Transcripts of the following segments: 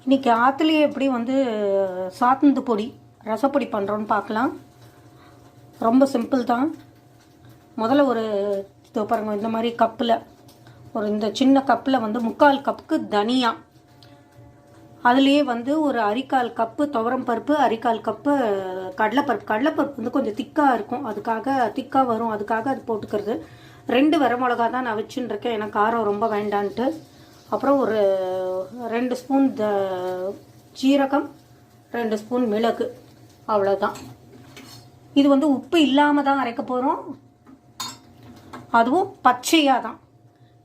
இன்றைக்கி ஆற்றுலேயே எப்படி வந்து சாத்தந்து பொடி ரசப்பொடி பண்ணுறோன்னு பார்க்கலாம். ரொம்ப சிம்பிள் தான். முதல்ல ஒரு பாருங்க, இந்த மாதிரி கப்பில் இந்த சின்ன கப்பில் வந்து 3/4 கப்புக்கு தனியா, அதுலேயே வந்து ஒரு 1/4 கப்பு துவரம் பருப்பு, 1/4 கப்பு கடலைப்பருப்பு வந்து கொஞ்சம் திக்காக இருக்கும், அதுக்காக திக்காக வரும், அதுக்காக அது போட்டுக்கிறது. 2 வரமிளகா தான் நான் வச்சுன்னு இருக்கேன், எனக்கு காரம் ரொம்ப வேண்டான்ட்டு. அப்புறம் ஒரு 2 ஸ்பூன் ஜீரகம், 2 ஸ்பூன் மிளகு, அவ்வளோதான். இது வந்து உப்பு இல்லாமல் தான் அரைக்க போகிறோம், அதுவும் பச்சையாக தான்.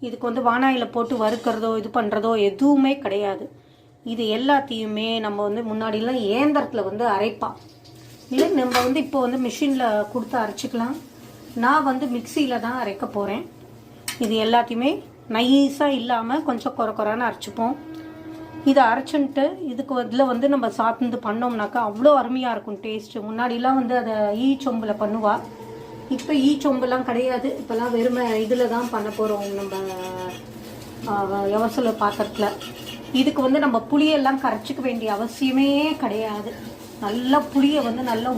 இதுக்கு வந்து வானாயில் போட்டு வறுக்கிறதோ இது பண்ணுறதோ எதுவுமே கிடையாது. இது எல்லாத்தையுமே நம்ம வந்து முன்னாடிலாம் ஏந்திரத்தில் வந்து அரைப்பான், இல்லை நம்ம வந்து இப்போ வந்து மிஷினில் கொடுத்து அரைச்சிக்கலாம். நான் வந்து மிக்சியில் தான் அரைக்க போகிறேன். இது எல்லாத்தையுமே நைஸாக இல்லாமல் கொஞ்சம் குறைன்னு அரைச்சிப்போம். இதை அரைச்சுன்ட்டு இதுக்கு இதில் வந்து நம்ம சாப்பிட்டு பண்ணோம்னாக்கா அவ்வளோ அருமையாக இருக்கும் டேஸ்ட்டு. முன்னாடிலாம் வந்து அதை சொம்பில் பண்ணுவாள், இப்போ சொம்புலாம் கிடையாது. இப்போல்லாம் வெறுமை இதில் தான் பண்ண போகிறோம், நம்ம எவசல பாத்திரத்தில். இதுக்கு வந்து நம்ம புளியெல்லாம் கரைச்சிக்க வேண்டிய அவசியமே கிடையாது. நல்லா புளியை வந்து நல்லா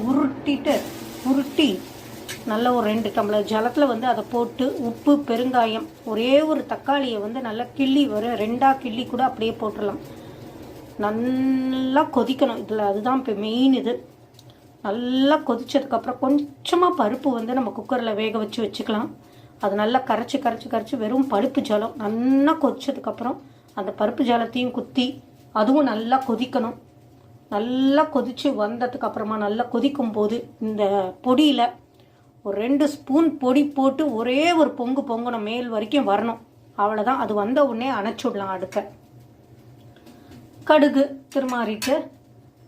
உருட்டி நல்லா ஒரு 2 டம்ளர் ஜலத்தில் வந்து அதை போட்டு உப்பு பெருங்காயம், ஒரே ஒரு தக்காளியை வந்து நல்லா கிள்ளி 2 கிள்ளி கூட அப்படியே போட்டுடலாம். நல்லா கொதிக்கணும் இதில், அதுதான் இப்போ மெயின். இது நல்லா கொதிச்சதுக்கப்புறம் கொஞ்சமாக பருப்பு வந்து நம்ம குக்கரில் வேக வச்சுக்கலாம். அது நல்லா கரைச்சி வெறும் பருப்பு ஜலம் நல்லா கொதிச்சதுக்கப்புறம் அந்த பருப்பு ஜலத்தையும் குத்தி அதுவும் நல்லா கொதிக்கணும். நல்லா கொதித்து வந்ததுக்கப்புறமா நல்லா கொதிக்கும் போது இந்த பொடியில் ஒரு 2 ஸ்பூன் பொடி போட்டு ஒரே ஒரு பொங்கணும், மேல் வரைக்கும் வரணும், அவ்வளோதான். அது வந்த உடனே அணைச்சுடலாம் அடுப்பை. கடுகு திருமாறிட்டு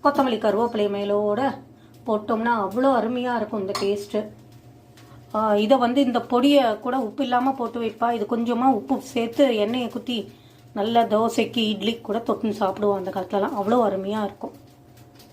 கொத்தமல்லி கருவேப்பிலை மேலோட போட்டோம்னா அவ்வளோ அருமையாக இருக்கும் இந்த டேஸ்ட்டு. இதை வந்து இந்த பொடியை கூட உப்பு இல்லாமல் போட்டு வைப்பா. இது கொஞ்சமாக உப்பு சேர்த்து எண்ணெயை குத்தி நல்லா தோசைக்கு இட்லிக்கு கூட தொட்டுன்னு சாப்பிடுவோம் அந்த காலத்துலலாம், அவ்வளோ அருமையாக இருக்கும்.